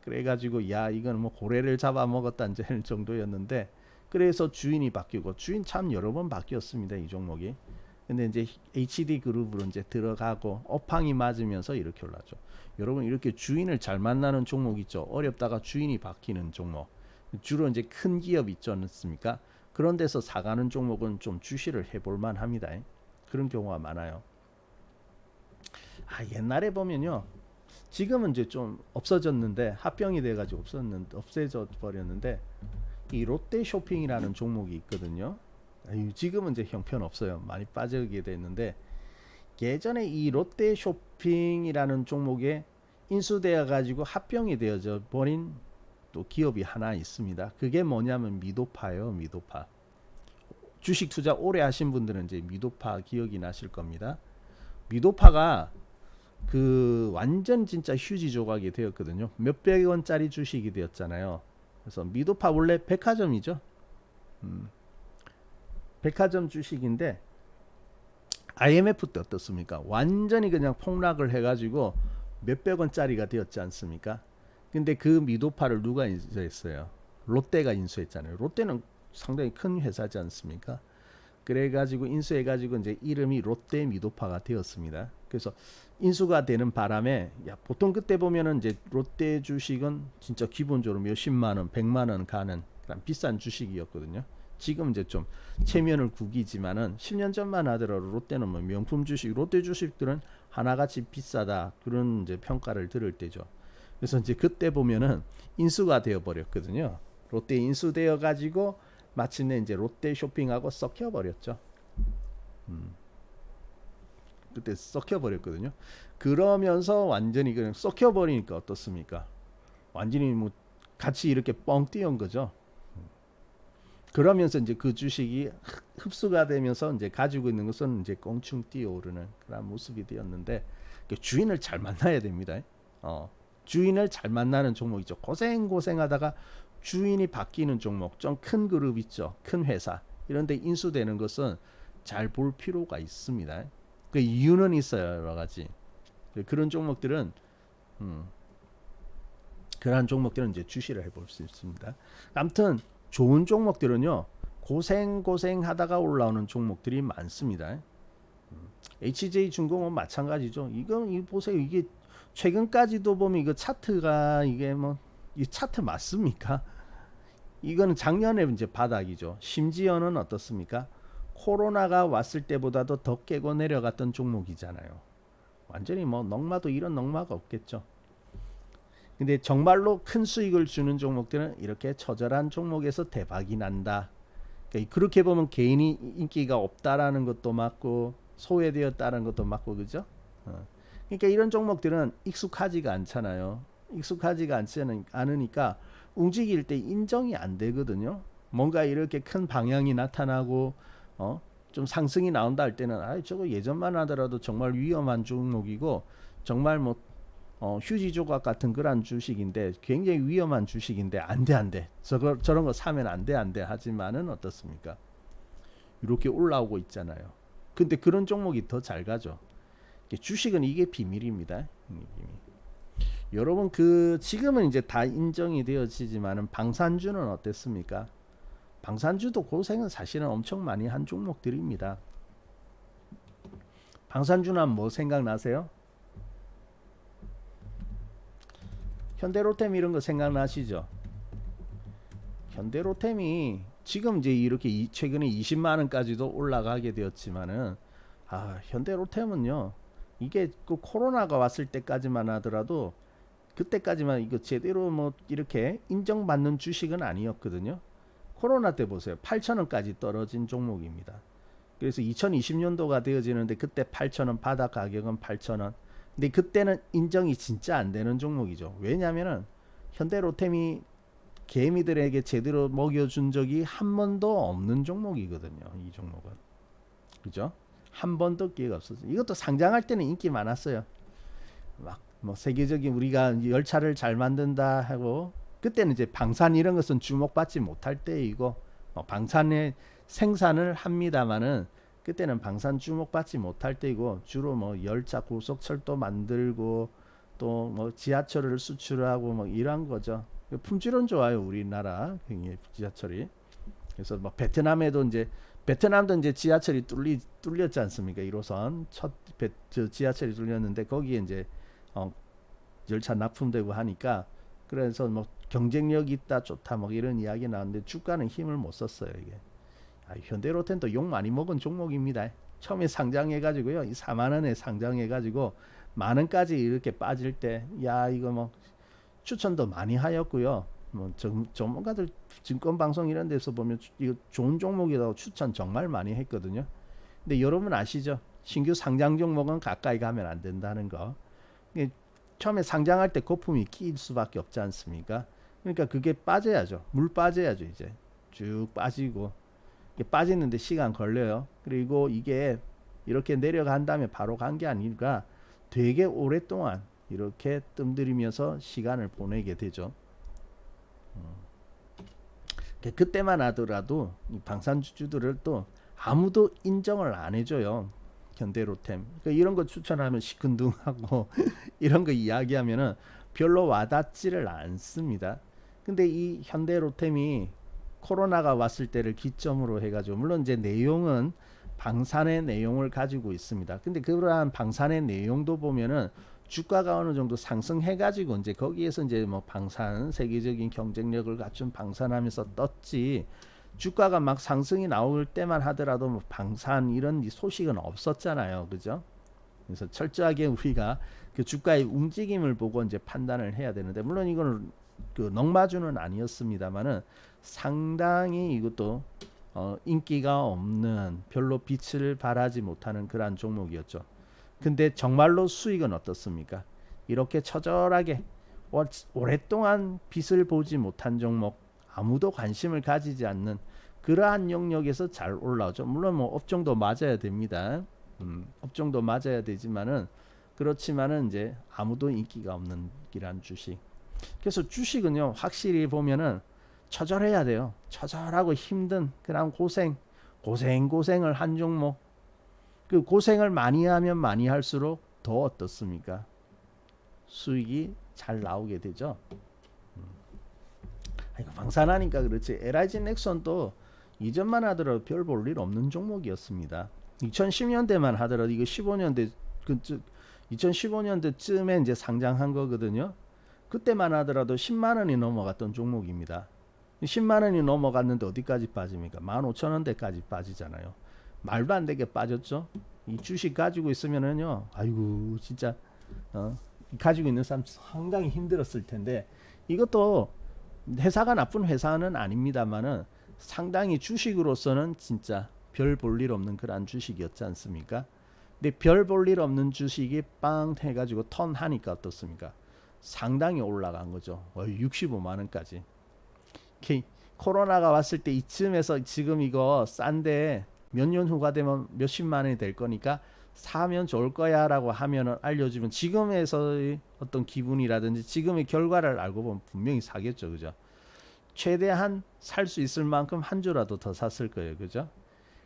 A: 그래가지고 야 이건 뭐 고래를 잡아먹었다는 정도였는데, 그래서 주인이 바뀌고, 주인 참 여러 번 바뀌었습니다, 이 종목이. 근데 이제 HD 그룹으로 이제 들어가고 업황이 맞으면서 이렇게 올랐죠. 여러분 이렇게 주인을 잘 만나는 종목 있죠. 어렵다가 주인이 바뀌는 종목. 주로 이제 큰 기업 있지 않습니까? 그런 데서 사가는 종목은 좀 주시를 해볼 만합니다. 그런 경우가 많아요. 옛날에 보면요. 지금은 이제 좀 없어졌는데, 합병이 돼가지고 없어져 버렸는데, 이 롯데 쇼핑이라는 종목이 있거든요. 지금은 이제 형편없어요. 많이 빠지게 됐는데, 예전에 이 롯데 쇼핑이라는 종목에 인수되어 가지고 합병이 되어져 버린 또 기업이 하나 있습니다. 그게 뭐냐면 미도파예요. 미도파. 주식 투자 오래 하신 분들은 이제 미도파 기억이 나실 겁니다. 미도파가 그 완전 진짜 휴지 조각이 되었거든요. 몇백 원짜리 주식이 되었잖아요. 그래서 미도파 원래 백화점이죠. 백화점 주식인데 IMF 때 어떻습니까? 완전히 그냥 폭락을 해가지고 몇백 원짜리가 되었지 않습니까? 근데 그 미도파를 누가 인수했어요? 롯데가 인수했잖아요. 롯데는 상당히 큰 회사지 않습니까? 그래가지고 인수해가지고 이제 이름이 롯데 미도파가 되었습니다. 그래서 인수가 되는 바람에 야 보통 그때 보면은 이제 롯데 주식은 진짜 기본적으로 몇십만 원, 백만 원 가는 그런 비싼 주식이었거든요. 지금 이제 좀 체면을 구기지만은 10년 전만 하더라도 롯데는 뭐 명품 주식, 롯데 주식들은 하나같이 비싸다 그런 이제 평가를 들을 때죠. 그래서 이제 그때 보면은 인수가 되어 버렸거든요. 롯데 인수되어 가지고 마침내 이제 롯데 쇼핑하고 섞여 버렸죠. 그때 섞여 버렸거든요. 그러면서 완전히 그냥 섞여 버리니까 어떻습니까? 완전히 뭐 같이 이렇게 뻥 띄운 거죠. 그러면서 이제 그 주식이 흡수가 되면서 이제 가지고 있는 것은 이제 껑충 뛰어오르는 그런 모습이 되었는데 주인을 잘 만나야 됩니다. 주인을 잘 만나는 종목이죠. 고생하다가 주인이 바뀌는 종목, 좀 큰 그룹 있죠. 큰 회사 이런데 인수되는 것은 잘 볼 필요가 있습니다. 그 이유는 있어요, 여러 가지. 그런 종목들은 그러한 종목들은 이제 주시를 해볼 수 있습니다. 아무튼 좋은 종목들은요 고생하다가 올라오는 종목들이 많습니다. HJ중공은 마찬가지죠. 이 보세요. 이게 최근까지도 보면 이거 차트가 이게 뭐 이 차트 맞습니까? 이거는 작년에 이제 바닥이죠. 심지어는 어떻습니까? 코로나가 왔을 때보다도 더 깨고 내려갔던 종목이잖아요. 완전히 뭐 넉마도 이런 넉마가 없겠죠. 근데 정말로 큰 수익을 주는 종목들은 이렇게 처절한 종목에서 대박이 난다. 그러니까 그렇게 보면 개인이 인기가 없다라는 것도 맞고 소외되었다는 것도 맞고 그죠? 그러니까 이런 종목들은 익숙하지가 않잖아요. 익숙하지가 않으니까 움직일 때 인정이 안 되거든요. 뭔가 이렇게 큰 방향이 나타나고 좀 상승이 나온다 할 때는 저거 예전만 하더라도 정말 위험한 종목이고 정말 뭐 휴지 조각 같은 그런 주식인데 굉장히 위험한 주식인데 안돼 저런 거 사면 안돼 하지만은 어떻습니까? 이렇게 올라오고 있잖아요. 근데 그런 종목이 더 잘 가죠. 주식은 이게 비밀입니다. 여러분 그 지금은 이제 다 인정이 되어지지만은 방산주는 어땠습니까? 방산주도 고생은 사실은 엄청 많이 한 종목들입니다. 방산주는 뭐 생각나세요? 현대로템 이런 거 생각나시죠? 현대로템이 지금 이제 이렇게 최근에 20만 원까지도 올라가게 되었지만은 현대로템은요. 이게 그 코로나가 왔을 때까지만 하더라도 그때까지만 이거 제대로 뭐 이렇게 인정받는 주식은 아니었거든요. 코로나 때 보세요. 8,000원까지 떨어진 종목입니다. 그래서 2020년도가 되어지는데 그때 8,000원 바닥 가격은 8,000원. 근데 그때는 인정이 진짜 안 되는 종목이죠. 왜냐면은 현대로템이 개미들에게 제대로 먹여준 적이 한 번도 없는 종목이거든요. 이 종목은. 그죠? 한 번도 기회가 없었어요. 이것도 상장할 때는 인기 많았어요. 막 뭐 세계적인 우리가 열차를 잘 만든다 하고 그때는 이제 방산 이런 것은 주목받지 못할 때이고 방산의 생산을 합니다마는 그때는 방산 주목받지 못할 때이고 주로 뭐 열차 고속철도 만들고 또 뭐 지하철을 수출하고 뭐 이런 거죠. 품질은 좋아요 우리나라 지하철이. 그래서 뭐 베트남도 이제 지하철이 뚫렸지 않습니까? 1호선 지하철이 뚫렸는데 거기에 이제 열차 납품되고 하니까 그래서 뭐 경쟁력 있다 좋다 뭐 이런 이야기 나왔는데 주가는 힘을 못 썼어요 이게. 현대로템도 욕 많이 먹은 종목입니다. 처음에 상장해가지고요, 이 4만 원에 상장해가지고 만 원까지 이렇게 빠질 때, 이거 뭐 추천도 많이 하였고요. 뭐 전문가들 증권 방송 이런 데서 보면 이거 좋은 종목이라고 추천 정말 많이 했거든요. 근데 여러분 아시죠? 신규 상장 종목은 가까이 가면 안 된다는 거. 처음에 상장할 때 거품이 끼일 수밖에 없지 않습니까? 그러니까 그게 빠져야죠. 물 빠져야죠. 이제 쭉 빠지고 빠지는데 시간 걸려요. 그리고 이게 이렇게 내려간 다음에 바로 간 게 아니라 되게 오랫동안 이렇게 뜸들이면서 시간을 보내게 되죠. 그때만 하더라도 이 방산주주들을 또 아무도 인정을 안 해줘요. 현대로템. 그러니까 이런 거 추천하면 시큰둥하고 이런 거 이야기하면은 별로 와닿지를 않습니다. 근데 이 현대로템이 코로나가 왔을 때를 기점으로 해가지고 물론 이제 내용은 방산의 내용을 가지고 있습니다. 근데 그러한 방산의 내용도 보면은 주가가 어느 정도 상승해가지고 이제 거기에서 이제 뭐 방산 세계적인 경쟁력을 갖춘 방산하면서 떴지. 주가가 막 상승이 나올 때만 하더라도 뭐 방산 이런 소식은 없었잖아요, 그죠? 그래서 철저하게 우리가 그 주가의 움직임을 보고 이제 판단을 해야 되는데 물론 이거는 그 넉마주는 아니었습니다만은 상당히 이것도 인기가 없는 별로 빛을 발하지 못하는 그러한 종목이었죠. 근데 정말로 수익은 어떻습니까? 이렇게 처절하게 오랫동안 빛을 보지 못한 종목, 아무도 관심을 가지지 않는 그러한 영역에서 잘 올라오죠. 물론 뭐 업종도 맞아야 됩니다. 업종도 맞아야 되지만은 그렇지만은 이제 아무도 인기가 없는 이란 주식. 그래서 주식은요 확실히 보면은 처절해야 돼요. 처절하고 힘든 그런 고생을 한 종목. 그 고생을 많이 하면 많이 할수록 더 어떻습니까? 수익이 잘 나오게 되죠. 이거 방산하니까 그렇지. LIG 넥슨도 이전만 하더라도 별 볼 일 없는 종목이었습니다. 2010년대만 하더라도 이거 15년대 2015년대쯤에 이제 상장한 거거든요. 그때만 하더라도 10만 원이 넘어갔던 종목입니다. 10만 원이 넘어갔는데 어디까지 빠집니까? 15,000원대까지 빠지잖아요. 말도 안 되게 빠졌죠. 이 주식 가지고 있으면은요, 아이고 진짜 가지고 있는 사람 상당히 힘들었을 텐데 이것도 회사가 나쁜 회사는 아닙니다만은 상당히 주식으로서는 진짜 별 볼 일 없는 그런 주식이었지 않습니까? 근데 별 볼 일 없는 주식이 빵 해가지고 턴 하니까 어떻습니까? 상당히 올라간 거죠. 65만 원까지. 코로나가 왔을 때 이쯤에서 지금 이거 싼데 몇 년 후가 되면 몇십만 원이 될 거니까 사면 좋을 거야 라고 하면은 알려주면 지금에서의 어떤 기분이라든지 지금의 결과를 알고 보면 분명히 사겠죠, 그죠? 최대한 살 수 있을 만큼 한 주라도 더 샀을 거예요, 그죠?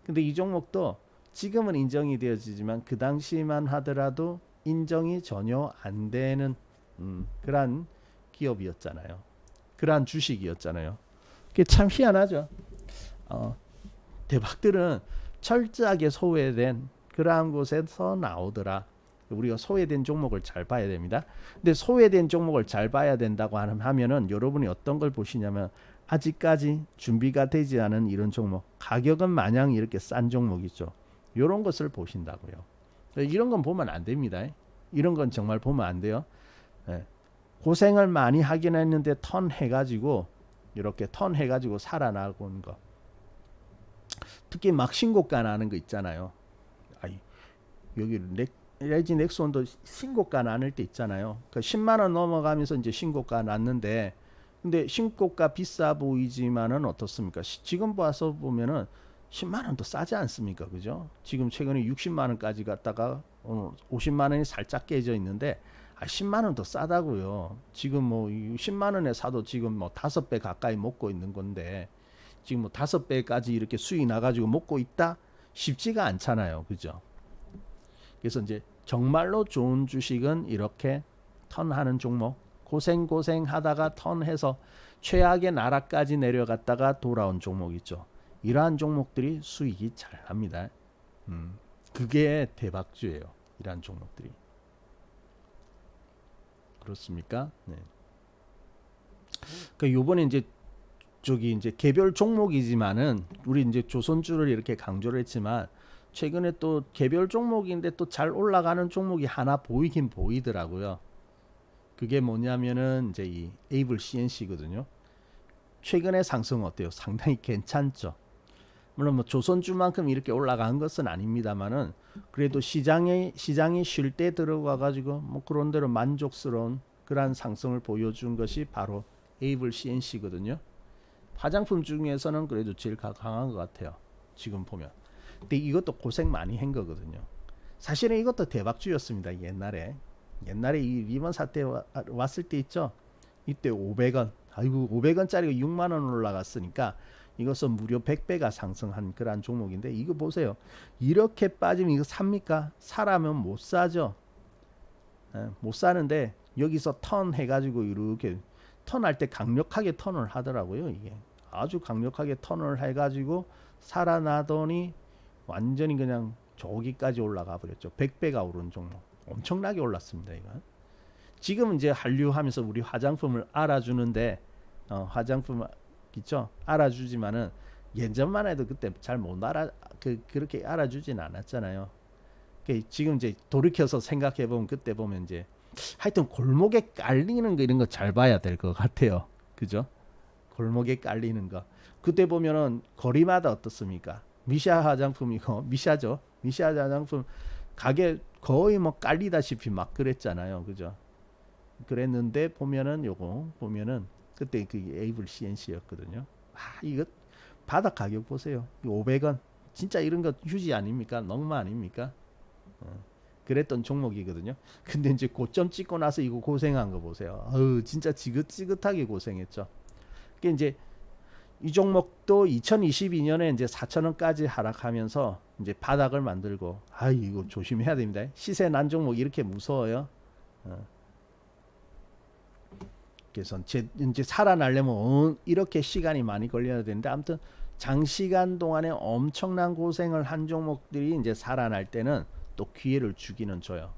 A: 근데 이 종목도 지금은 인정이 되어지지만 그 당시만 하더라도 인정이 전혀 안 되는 그러한 기업이었잖아요. 그러한 주식이었잖아요. 그게 참 희한하죠. 대박들은 철저하게 소외된 그러한 곳에서 나오더라. 우리가 소외된 종목을 잘 봐야 됩니다. 근데 소외된 종목을 잘 봐야 된다고 하면은 여러분이 어떤 걸 보시냐면 아직까지 준비가 되지 않은 이런 종목, 가격은 마냥 이렇게 싼 종목이죠. 이런 것을 보신다고요. 이런 건 보면 안 됩니다. 이런 건 정말 보면 안 돼요. 고생을 많이 하긴 했는데 턴 해가지고 이렇게 턴 해가지고 살아나온 거. 특히 막 신고가 나는 거 있잖아요. 여기 LG 넥슨도 신고가 나는 때 있잖아요. 그러니까 10만 원 넘어가면서 이제 신고가 났는데, 근데 신고가 비싸 보이지만은 어떻습니까? 지금 봐서 보면은 10만 원도 싸지 않습니까, 그죠? 지금 최근에 60만 원까지 갔다가 오늘 50만 원이 살짝 깨져 있는데, 10만 원 더 싸다고요. 지금 뭐 10만 원에 사도 지금 뭐 5배 가까이 먹고 있는 건데, 지금 뭐 5배까지 이렇게 수익 나가지고 먹고 있다? 쉽지가 않잖아요, 그죠? 그래서 이제 정말로 좋은 주식은 이렇게 턴하는 종목, 고생 하다가 턴해서 최악의 나라까지 내려갔다가 돌아온 종목 있죠. 이러한 종목들이 수익이 잘 납니다. 그게 대박주예요. 이러한 종목들이. 그렇습니까? 네. 그 요번에 이제 이제 개별 종목이지만은 우리 이제 조선주를 이렇게 강조를 했지만 최근에 또 개별 종목인데 또 잘 올라가는 종목이 하나 보이긴 보이더라고요. 그게 뭐냐면은 이제 이 에이블 CNC거든요. 최근에 상승 어때요? 상당히 괜찮죠. 물론 뭐 조선주만큼 이렇게 올라간 것은 아닙니다만은 그래도 시장이 쉴 때 들어가 가지고 뭐 그런 대로 만족스러운 그러한 상승을 보여준 것이 바로 에이블 CNC거든요. 화장품 중에서는 그래도 제일 강한 것 같아요. 지금 보면. 근데 이것도 고생 많이 한 거거든요. 사실은 이것도 대박주였습니다. 옛날에 이 리먼 사태 왔을 때 있죠. 이때 500원. 아이고 500원짜리가 6만 원 올라갔으니까 이것은 무려 100배가 상승한 그러한 종목인데 이거 보세요. 이렇게 빠지면 이거 삽니까? 사라면 못 사죠. 못 사는데 여기서 턴 해가지고 이렇게 턴할 때 강력하게 턴을 하더라고요. 이게 아주 강력하게 턴을 해가지고 살아나더니 완전히 그냥 저기까지 올라가 버렸죠. 100배가 오른 종목. 엄청나게 올랐습니다. 이거. 지금 이제 한류하면서 우리 화장품을 알아주는데 화장품 있죠? 알아주지만은 예전만 해도 그때 잘 못 그렇게 알아주진 않았잖아요. 지금 이제 돌이켜서 생각해 보면 그때 보면 이제 하여튼 골목에 깔리는 거 이런 거 잘 봐야 될 것 같아요. 그죠? 골목에 깔리는 거. 그때 보면은 거리마다 어떻습니까? 미샤 화장품이고 미샤죠. 미샤 화장품 가게 거의 뭐 깔리다시피 막 그랬잖아요. 그죠? 그랬는데 보면은 요거 보면은 그때 그 에이블 CNC였거든요. 이거 바닥 가격 보세요. 500원. 진짜 이런 거 휴지 아닙니까? 넉마 아닙니까? 그랬던 종목이거든요. 근데 이제 고점 찍고 나서 이거 고생한 거 보세요. 진짜 지긋지긋하게 고생했죠. 그게 이제 이 종목도 2022년에 이제 4,000원까지 하락하면서 이제 바닥을 만들고 이거 조심해야 됩니다. 시세 난 종목 이렇게 무서워요. 그래서 이제 살아나려면 이렇게 시간이 많이 걸려야 되는데 아무튼 장시간 동안에 엄청난 고생을 한 종목들이 이제 살아날 때는 또 기회를 주기는 줘요.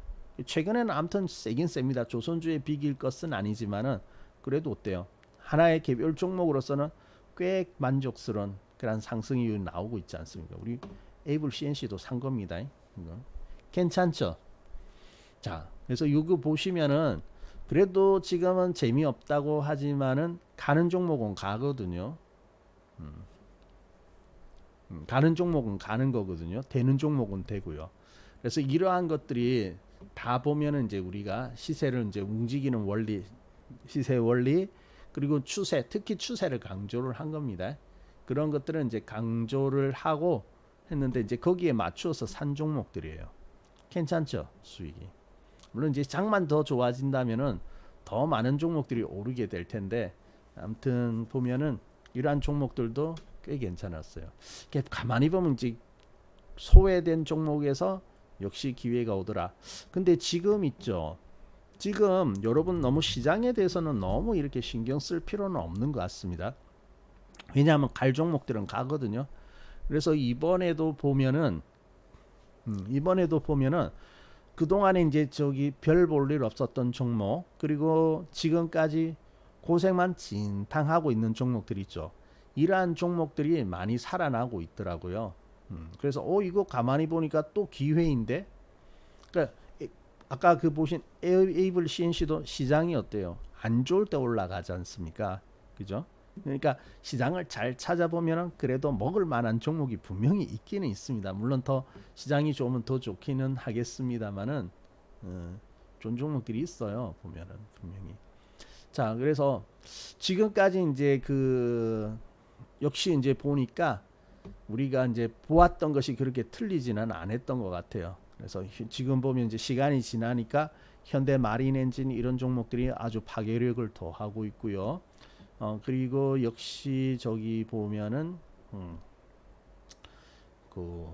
A: 최근에는 아무튼 세긴 셉니다. 조선주에 비길 것은 아니지만은 그래도 어때요? 하나의 개별 종목으로서는 꽤 만족스러운 그런 상승이 나오고 있지 않습니까? 우리 에이블 CNC도 산 겁니다. 이거. 괜찮죠? 자, 그래서 이거 보시면은 그래도 지금은 재미없다고 하지만은 가는 종목은 가거든요. 가는 종목은 가는 거거든요. 되는 종목은 되고요. 그래서 이러한 것들이 다 보면은 이제 우리가 시세를 이제 움직이는 원리, 시세 원리 그리고 추세, 특히 추세를 강조를 한 겁니다. 그런 것들은 이제 강조를 하고 했는데 이제 거기에 맞추어서 산 종목들이에요. 괜찮죠? 수익이. 물론 이제 장만 더 좋아진다면은 더 많은 종목들이 오르게 될 텐데 아무튼 보면은 이러한 종목들도 꽤 괜찮았어요. 가만히 보면 이제 소외된 종목에서 역시 기회가 오더라. 근데 지금 있죠. 지금 여러분 너무 시장에 대해서는 너무 이렇게 신경 쓸 필요는 없는 것 같습니다. 왜냐하면 갈 종목들은 가거든요. 그래서 이번에도 보면은 그동안에 이제 저기 별 볼 일 없었던 종목 그리고 지금까지 고생만 진탕하고 있는 종목들이 있죠. 이러한 종목들이 많이 살아나고 있더라고요. 그래서 이거 가만히 보니까 또 기회인데 그러니까 아까 그 보신 에이블 CNC도 시장이 어때요? 안 좋을 때 올라가지 않습니까? 그죠? 그러니까 시장을 잘 찾아보면 그래도 먹을 만한 종목이 분명히 있기는 있습니다. 물론 더 시장이 좋으면 더 좋기는 하겠습니다만은 좋은 종목들이 있어요. 보면은 분명히. 자, 그래서 지금까지 이제 그 역시 이제 보니까 우리가 이제 보았던 것이 그렇게 틀리지는 않았던 것 같아요. 그래서 지금 보면 이제 시간이 지나니까 현대 마린 엔진 이런 종목들이 아주 파괴력을 더하고 있고요. 그리고 역시 저기 보면은 그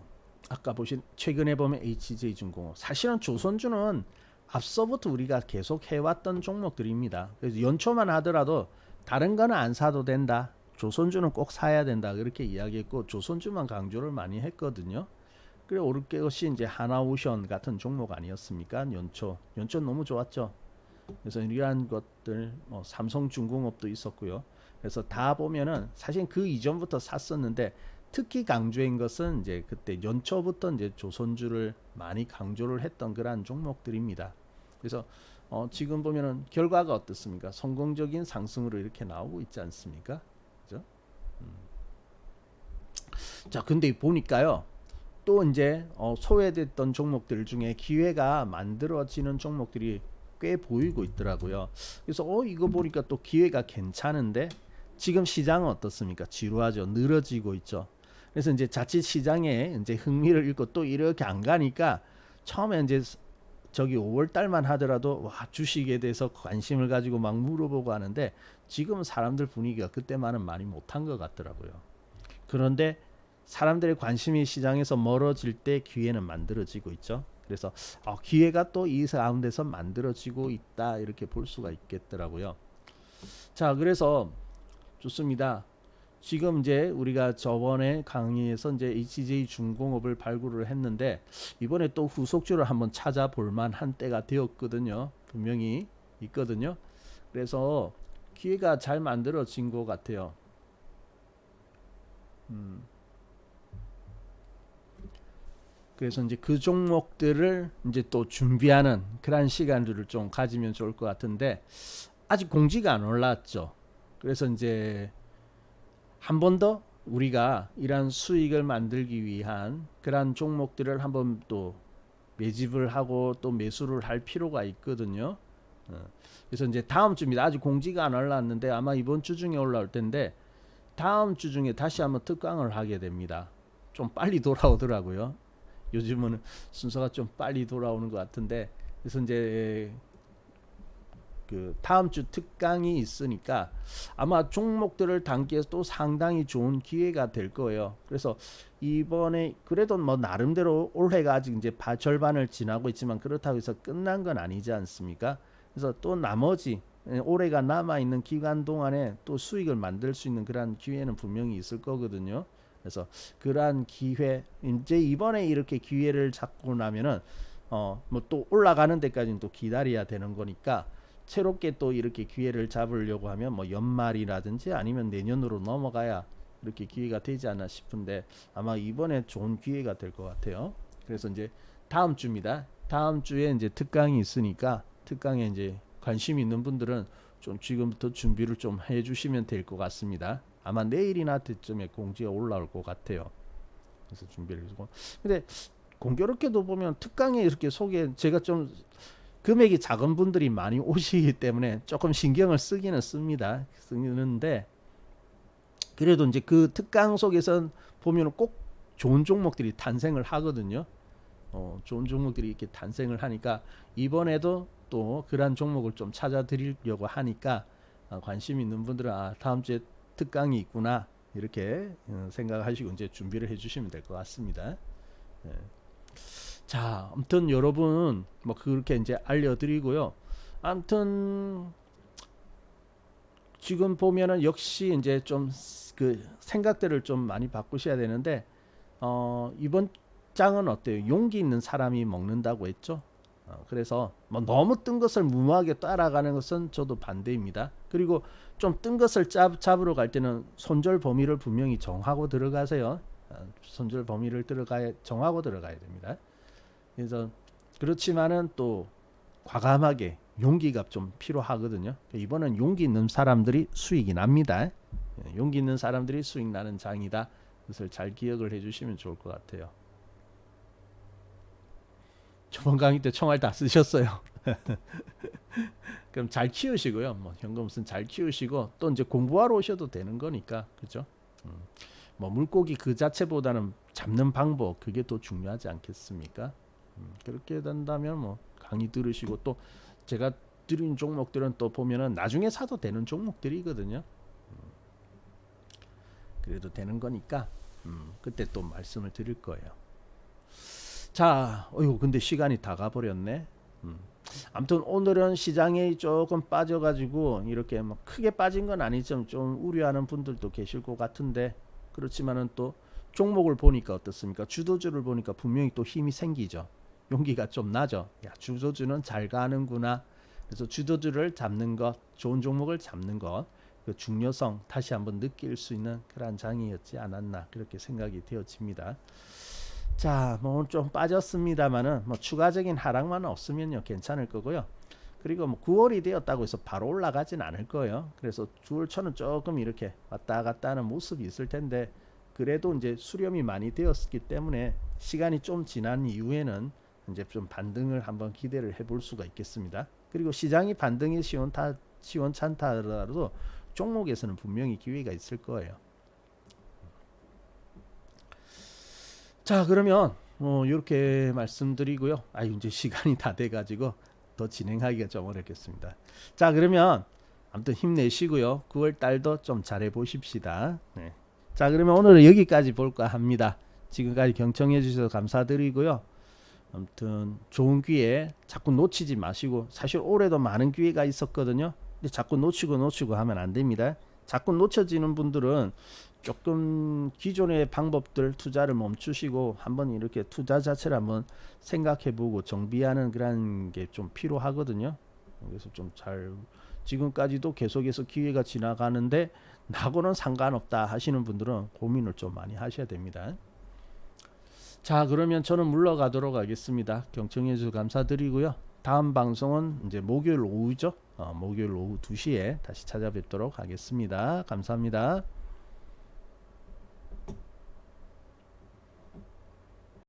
A: 아까 보신 최근에 보면 HJ중공업 사실은 조선주는 앞서부터 우리가 계속 해왔던 종목들입니다. 그래서 연초만 하더라도 다른 거는 안 사도 된다. 조선주는 꼭 사야 된다. 그렇게 이야기했고 조선주만 강조를 많이 했거든요. 그래 오를 것이 이제 하나오션 같은 종목 아니었습니까? 연초 너무 좋았죠. 그래서 이러한 것들 삼성중공업도 있었고요. 그래서 다 보면은 사실 그 이전부터 샀었는데 특히 강조한 것은 이제 그때 연초부터 이제 조선주를 많이 강조를 했던 그러한 종목들입니다. 그래서 지금 보면은 결과가 어떻습니까? 성공적인 상승으로 이렇게 나오고 있지 않습니까? 그죠? 자, 근데 보니까요. 또 이제 소외됐던 종목들 중에 기회가 만들어지는 종목들이 꽤 보이고 있더라고요. 그래서 이거 보니까 또 기회가 괜찮은데 지금 시장은 어떻습니까? 지루하죠. 늘어지고 있죠. 그래서 이제 자칫 시장에 이제 흥미를 잃고 또 이렇게 안 가니까 처음에 이제 저기 5월 달만 하더라도 와 주식에 대해서 관심을 가지고 막 물어보고 하는데 지금 사람들 분위기가 그때만은 많이 못한 것 같더라고요. 그런데 사람들의 관심이 시장에서 멀어질 때 기회는 만들어지고 있죠. 그래서 기회가 또 이 가운데서 만들어지고 있다 이렇게 볼 수가 있겠더라고요. 자, 그래서 좋습니다. 지금 이제 우리가 저번에 강의에서 이제 HJ 중공업을 발굴을 했는데 이번에 또 후속주를 한번 찾아볼 만한 때가 되었거든요. 분명히 있거든요. 그래서 기회가 잘 만들어진 것 같아요. 그래서 이제 그 종목들을 이제 또 준비하는 그런 시간들을 좀 가지면 좋을 것 같은데 아직 공지가 안 올랐죠. 그래서 이제 한 번 더 우리가 이러한 수익을 만들기 위한 그러한 종목들을 한번 또 매집을 하고 또 매수를 할 필요가 있거든요. 그래서 이제 다음 주입니다. 아직 공지가 안 올랐는데 아마 이번 주 중에 올라올 텐데 다음 주 중에 다시 한번 특강을 하게 됩니다. 좀 빨리 돌아오더라고요. 요즘은 순서가 좀 빨리 돌아오는 것 같은데 그래서 이제 그 다음 주 특강이 있으니까 아마 종목들을 담기에 또 상당히 좋은 기회가 될 거예요. 그래서 이번에 그래도 뭐 나름대로 올해가 아직 이제 절반을 지나고 있지만 그렇다고 해서 끝난 건 아니지 않습니까? 그래서 또 나머지 올해가 남아 있는 기간 동안에 또 수익을 만들 수 있는 그러한 기회는 분명히 있을 거거든요. 그래서 그러한 기회 이제 이번에 이렇게 기회를 잡고 나면은 뭐 또 올라가는 데까지는 또 기다려야 되는 거니까 새롭게 또 이렇게 기회를 잡으려고 하면 뭐 연말이라든지 아니면 내년으로 넘어가야 이렇게 기회가 되지 않나 싶은데 아마 이번에 좋은 기회가 될 것 같아요. 그래서 이제 다음 주입니다. 다음 주에 이제 특강이 있으니까 특강에 이제 관심 있는 분들은 좀 지금부터 준비를 좀 해주시면 될 것 같습니다. 아마 내일이나 때쯤에 공지가 올라올 것 같아요. 그래서 준비를 해주고. 근데 공교롭게도 보면 특강에 이렇게 제가 좀 금액이 작은 분들이 많이 오시기 때문에 조금 신경을 쓰기는 쓰는데 그래도 이제 그 특강 속에서 보면 꼭 좋은 종목들이 탄생을 하거든요. 좋은 종목들이 이렇게 탄생을 하니까 이번에도 또 그러한 종목을 좀 찾아 드리려고 하니까 관심 있는 분들은 다음 주에 특강이 있구나 이렇게 생각하시고 이제 준비를 해주시면 될 것 같습니다. 예. 자, 아무튼 여러분 뭐 그렇게 이제 알려드리고요. 아무튼 지금 보면은 역시 이제 좀 그 생각들을 좀 많이 바꾸셔야 되는데 이번 장은 어때요? 용기 있는 사람이 먹는다고 했죠. 그래서 뭐 너무 뜬 것을 무모하게 따라가는 것은 저도 반대입니다. 그리고 좀 뜬 것을 잡으러 갈 때는 손절 범위를 분명히 정하고 들어가세요. 손절 범위를 정하고 들어가야 됩니다. 그래서 그렇지만은 또 과감하게 용기가 좀 필요하거든요. 이번엔 용기 있는 사람들이 수익이 납니다. 용기 있는 사람들이 수익 나는 장이다. 그것을 잘 기억을 해주시면 좋을 것 같아요. 저번 강의 때 총알 다 쓰셨어요. 그럼 잘 키우시고요. 뭐 현금은 잘 키우시고 또 이제 공부하러 오셔도 되는 거니까 그죠? 뭐 물고기 그 자체보다는 잡는 방법 그게 더 중요하지 않겠습니까? 그렇게 된다면 뭐 강의 들으시고 또 제가 드린 종목들은 또 보면은 나중에 사도 되는 종목들이거든요. 그래도 되는 거니까 그때 또 말씀을 드릴 거예요. 자, 근데 시간이 다 가버렸네. 아무튼 오늘은 시장에 조금 빠져가지고 이렇게 뭐 크게 빠진 건 아니지만 좀 우려하는 분들도 계실 것 같은데 그렇지만은 또 종목을 보니까 어떻습니까? 주도주를 보니까 분명히 또 힘이 생기죠. 용기가 좀 나죠. 야, 주도주는 잘 가는구나. 그래서 주도주를 잡는 것, 좋은 종목을 잡는 것, 그 중요성 다시 한번 느낄 수 있는 그런 장이었지 않았나 그렇게 생각이 되어집니다. 자, 뭐 좀 빠졌습니다만은 뭐 추가적인 하락만 없으면요 괜찮을 거고요. 그리고 뭐 9월이 되었다고 해서 바로 올라가진 않을 거예요. 그래서 9월초는 조금 이렇게 왔다 갔다 하는 모습이 있을 텐데 그래도 이제 수렴이 많이 되었기 때문에 시간이 좀 지난 이후에는 이제 좀 반등을 한번 기대를 해볼 수가 있겠습니다. 그리고 시장이 반등이 시원찮다 하더라도 종목에서는 분명히 기회가 있을 거예요. 자, 그러면 이렇게 말씀드리고요. 이제 시간이 다 돼가지고 더 진행하기가 좀 어렵겠습니다. 자, 그러면 아무튼 힘내시고요. 9월 달도 좀 잘해 보십시다. 네. 자, 그러면 오늘은 여기까지 볼까 합니다. 지금까지 경청해 주셔서 감사드리고요. 아무튼 좋은 기회 자꾸 놓치지 마시고, 사실 올해도 많은 기회가 있었거든요. 근데 자꾸 놓치고 하면 안 됩니다. 자꾸 놓쳐지는 분들은 조금 기존의 방법들 투자를 멈추시고 한번 이렇게 투자 자체를 한번 생각해보고 정비하는 그런 게 좀 필요하거든요. 그래서 좀 잘, 지금까지도 계속해서 기회가 지나가는데 나하고는 상관없다 하시는 분들은 고민을 좀 많이 하셔야 됩니다. 자, 그러면 저는 물러가도록 하겠습니다. 경청해 주셔서 감사드리고요. 다음 방송은 이제 목요일 오후죠. 목요일 오후 2시에 다시 찾아뵙도록 하겠습니다. 감사합니다.